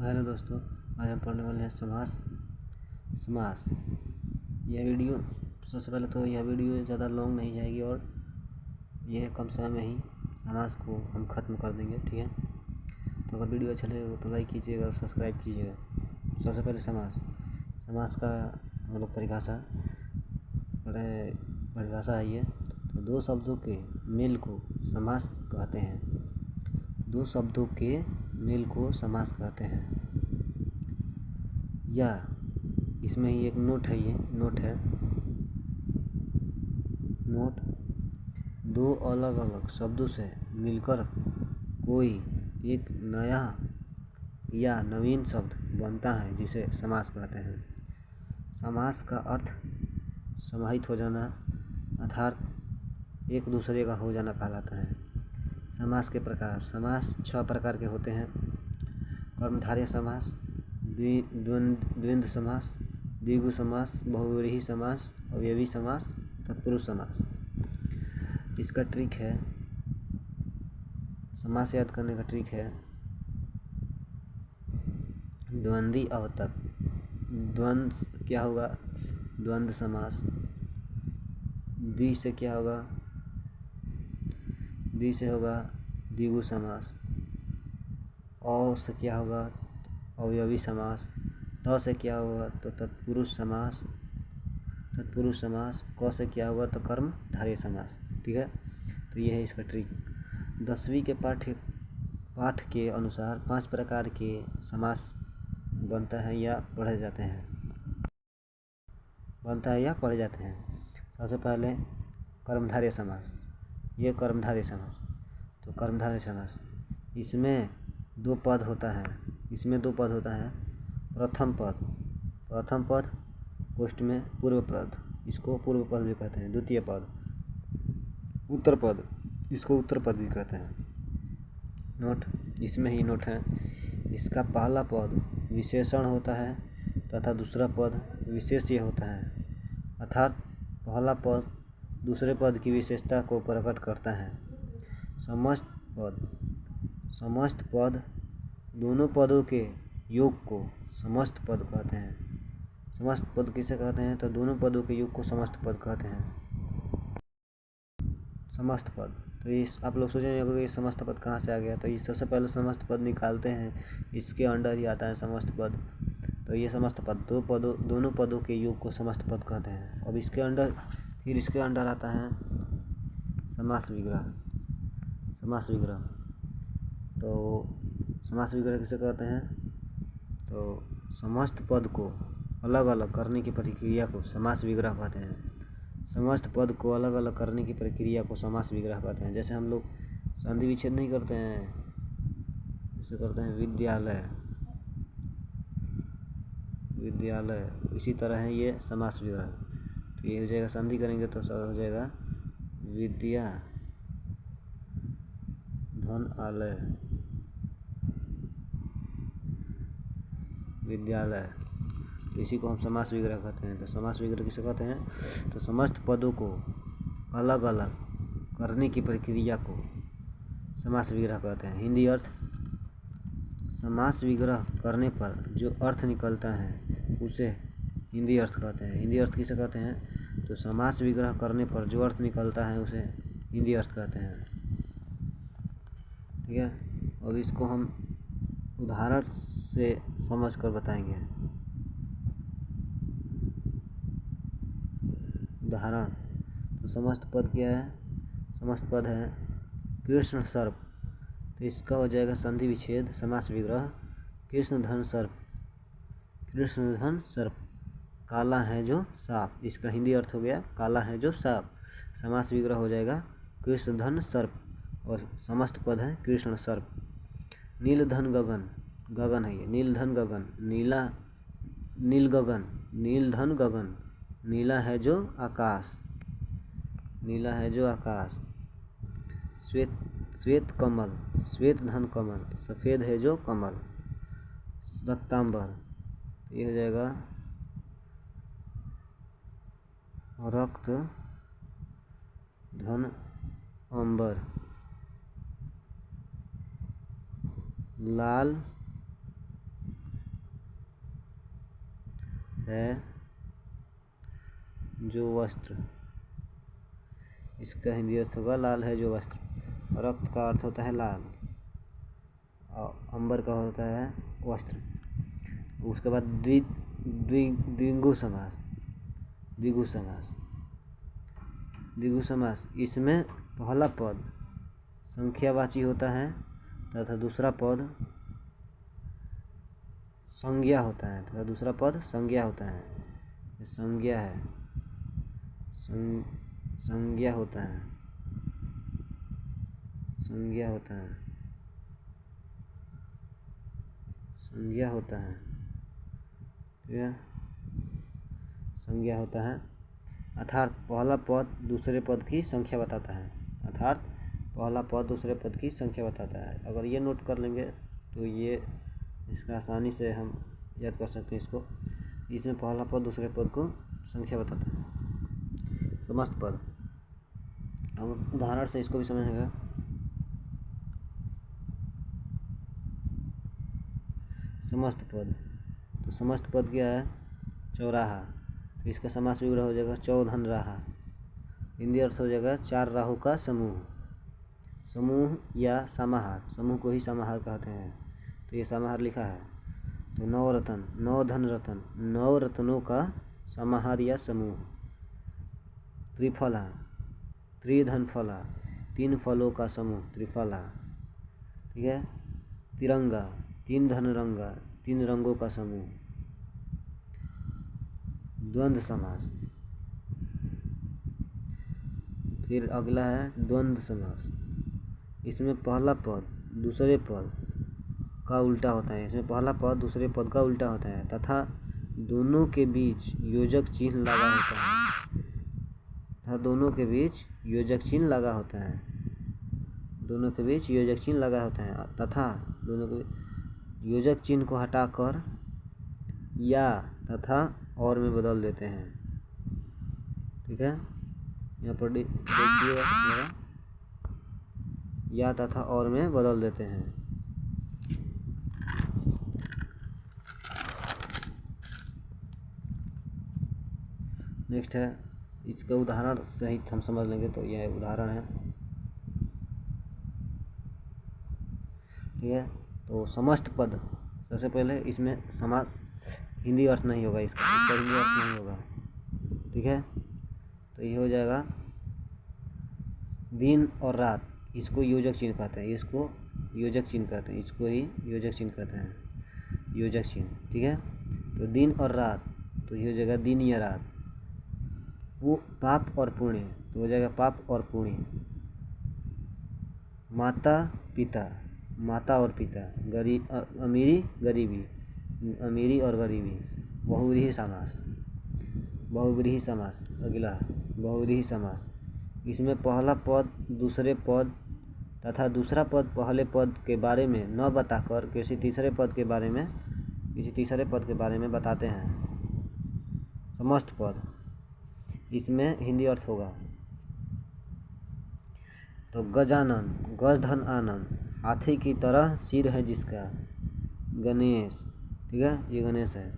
Hello दोस्तों, आज हम पढ़ने वाले हैं समास। समास यह वीडियो सबसे पहले तो यह वीडियो ज़्यादा लॉन्ग नहीं जाएगी और यह कम समय में ही समास को हम ख़त्म कर देंगे। ठीक है, तो अगर वीडियो अच्छा लगेगा तो लाइक कीजिएगा और सब्सक्राइब कीजिएगा। सबसे पहले समास समास का हम लोग परिभाषा है ये। तो दो शब्दों के मेल को समास कहते हैं। दो शब्दों के मेल को समास कहते हैं। या इसमें ही एक नोट है, ये नोट है। नोट दो अलग अलग शब्दों से मिलकर कोई एक नया या नवीन शब्द बनता है जिसे समास कहते हैं। समास का अर्थ समाहित हो जाना अर्थात एक दूसरे का हो जाना कहलाता है। समास के प्रकार। समास 6 प्रकार के होते हैं। कर्मधारय समास, द्वंद्व समास, द्विगु समास, बहुव्रीहि समास, अवयवी समास, तत्पुरुष समास। इसका ट्रिक है, समास याद करने का ट्रिक है द्वंद्वी अवतक। द्वंद्व क्या होगा? द्वंद्व समास। द्वि से क्या होगा? द्वि से होगा द्विगु समास। अ से क्या होगा? अवयवी समास। त से क्या होगा? तो तत्पुरुष समास। तत्पुरुष समास। क से क्या होगा? तो कर्मधारय समास। ठीक है, तो ये है इसका ट्रिक। 10वीं के पाठ के अनुसार 5 प्रकार के समास बनता है या पढ़े जाते हैं। सबसे पहले कर्मधारय समास। ये कर्मधारय समास। तो कर्मधारय समास इसमें 2 पद होता है। प्रथम पद कोष्ठ में पूर्व पद, इसको पूर्व पद भी कहते हैं। द्वितीय पद उत्तर पद, इसको उत्तर पद भी कहते हैं। नोट इसमें ही नोट है। इसका पहला पद विशेषण होता है तथा दूसरा पद विशेष्य होता है, अर्थात पहला पद दूसरे पद की विशेषता को प्रकट करता है। समस्त पद दोनों पदों के योग को समस्त पद कहते हैं। समस्त पद किसे कहते हैं? तो दोनों पदों के योग को समस्त पद कहते हैं। समस्त पद, तो इस आप लोग सोचेंगे कि समस्त पद कहाँ से आ गया? तो ये सबसे पहले समस्त पद निकालते हैं, इसके अंडर ही आता है समस्त पद। तो ये समस्त पद दोनों पदों के योग को समस्त पद कहते हैं। अब इसके अंडर आता है समास विग्रह। तो समास विग्रह किसे कहते हैं? तो समस्त पद को अलग अलग करने की प्रक्रिया को समास विग्रह कहते हैं। समस्त पद को अलग अलग करने की प्रक्रिया को समास विग्रह कहते हैं। जैसे हम लोग संधि विच्छेद नहीं करते हैं, जैसे करते हैं विद्यालय, इसी तरह है ये समास विग्रह। तो ये हो जाएगा, संधि करेंगे तो हो जाएगा विद्या धन आलय, विद्यालय। तो इसी को हम समास विग्रह कहते हैं। तो समास विग्रह किसे कहते हैं? तो समस्त पदों को अलग अलग करने की प्रक्रिया को समास विग्रह कहते हैं। हिंदी अर्थ। समास विग्रह करने पर जो अर्थ निकलता है उसे हिंदी अर्थ कहते हैं। हिंदी अर्थ किसे कहते हैं? तो समास विग्रह करने पर जो अर्थ निकलता है उसे हिंदी अर्थ कहते हैं। ठीक है, अब इसको हम उदाहरण से समझ कर बताएंगे। उदाहरण, तो समस्त पद क्या है? समस्त पद है कृष्ण सर्प। तो इसका हो जाएगा संधि विच्छेद समास विग्रह कृष्ण धन सर्प। काला है जो सांप, इसका हिंदी अर्थ हो गया काला है जो सांप। समास विग्रह हो जाएगा कृष्ण धन सर्प और समस्त पद है कृष्ण सर्प। नील धन गगन, गगन है ये, नील धन गगन, नील धन गगन। नीला है जो आकाश, श्वेत कमल, श्वेत धन कमल, सफ़ेद है जो कमल। रक्तांबर, ये हो जाएगा रक्त धन अंबर। लाल है जो वस्त्र, इसका हिंदी अर्थ होगा लाल है जो वस्त्र। रक्त का अर्थ होता है लाल और अंबर का होता है वस्त्र। उसके बाद द्विगु समास। द्विगु समास, द्विगु समास, इसमें पहला पद संख्यावाची होता है तथा दूसरा पद संज्ञा होता है संज्ञा होता है। संज्ञा है, संज्ञा होता है, संज्ञा होता है, संज्ञा होता है, ठीक है, संज्ञा होता है। अर्थात पहला पद दूसरे पद की संख्या बताता है। अर्थात पहला पद दूसरे पद की संख्या बताता है। अगर ये नोट कर लेंगे तो ये इसका आसानी से हम याद कर सकते हैं इसको। इसमें पहला पद दूसरे पद को संख्या बताता है। समस्त पद, हम उदाहरण से इसको भी समझेंगे। समस्त पद, तो समस्त पद क्या है? चौराहा। तो इसका समास विग्रह हो जाएगा चौधन राहा। हिंदी अर्थ हो जाएगा चार राहु का समूह। समूह या समाहार, समूह को ही समाहार कहते हैं। तो ये समाहार लिखा है। तो नवरत्न, नवधन रत्न, नौ रत्नों का समाहार या समूह। त्रिफला, त्रिधन फला, तीन फलों का समूह त्रिफला, ठीक है। तिरंगा, तीन धन रंगा, तीन रंगों का समूह। द्वंद्व समास, फिर अगला है द्वंद्व समास। इसमें पहला पद दूसरे पद का उल्टा होता है। इसमें पहला पद दूसरे पद का उल्टा होता है तथा दोनों के बीच योजक चिन्ह लगा होता है। तथा दोनों के बीच योजक चिन्ह लगा होता है। दोनों के बीच योजक चिन्ह लगा होता है तथा दोनों के योजक चिन्ह को हटाकर या तथा और में बदल देते हैं, ठीक है। यहाँ पर देखिए या तथा और में बदल देते हैं। नेक्स्ट है, इसका उदाहरण सहित हम समझ लेंगे। तो यह उदाहरण है, ठीक है। तो समस्त पद, सबसे पहले इसमें समास हिंदी अर्थ नहीं होगा, इसका हिंदी अर्थ नहीं होगा, ठीक है। तो ये हो जाएगा दिन और रात, इसको योजक चिन्ह कहते हैं। इसको योजक चिन्ह कहते हैं, इसको ही योजक चिन्ह कहते हैं, योजक चिन्ह, ठीक है। तो दिन और रात, तो ये हो जाएगा दिन या रात। वो पाप और पुण्य, तो हो जाएगा पाप और पुण्य। माता पिता, माता और पिता। अमीरी गरीबी, अमीरी और गरीबी। बहुव्रीहि समास, बहुव्रीहि समास। अगला बहुव्रीहि समास, इसमें पहला पद दूसरे पद तथा दूसरा पद पहले पद के बारे में न बताकर किसी तीसरे पद के बारे में बताते हैं। समस्त पद, इसमें हिंदी अर्थ होगा तो गजानन, गज धन आनंद, हाथी की तरह सिर है जिसका। गणेश, ठीक है, ये गणेश है।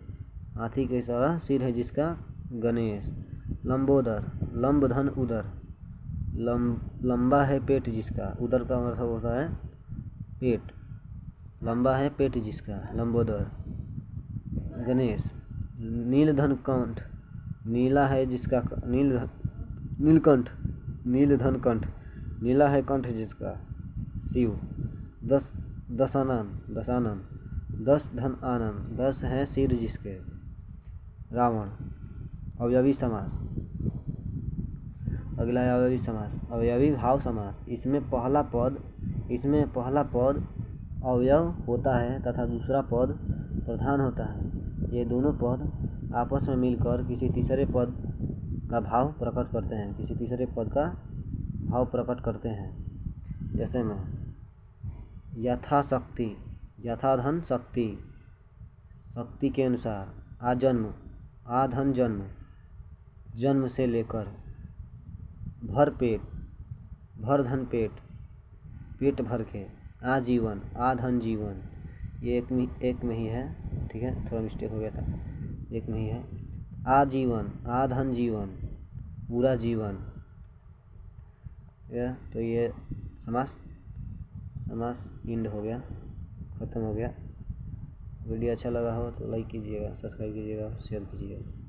हाथी की तरह सिर है जिसका गणेश। लंबोदर, लंब धन उदर, लंबा है पेट जिसका। उदर का मतलब होता है पेट, लंबा है पेट जिसका, लंबोदर। गणेश। नीलधन कंठ, नीला है जिसका, नीलकंठ, नीलधन कंठ, नीला है कंठ जिसका, शिव। दशानन, दस धन आनंद, 10 है सिर जिसके, रावण। अवयवी समास, अगला है अवयवी समास, अवयवी भाव समास। इसमें पहला पद अवयव होता है तथा दूसरा पद प्रधान होता है। ये दोनों पद आपस में मिलकर किसी तीसरे पद का भाव प्रकट करते हैं, किसी तीसरे पद का भाव प्रकट करते हैं। जैसे में यथाशक्ति, यथाधन शक्ति, शक्ति के अनुसार। आजन्म, आधन जन्म, जन्म से लेकर। भर पेट, भर धन पेट, पेट भर के। आजीवन, आधन जीवन, ये एक में ही है, ठीक है, थोड़ा मिस्टेक हो गया था, एक में ही है। आजीवन, आधन जीवन, पूरा जीवन। तो ये समास इंड हो गया, ख़त्म हो गया। वीडियो अच्छा लगा हो तो लाइक कीजिएगा, सब्सक्राइब कीजिएगा, शेयर कीजिएगा।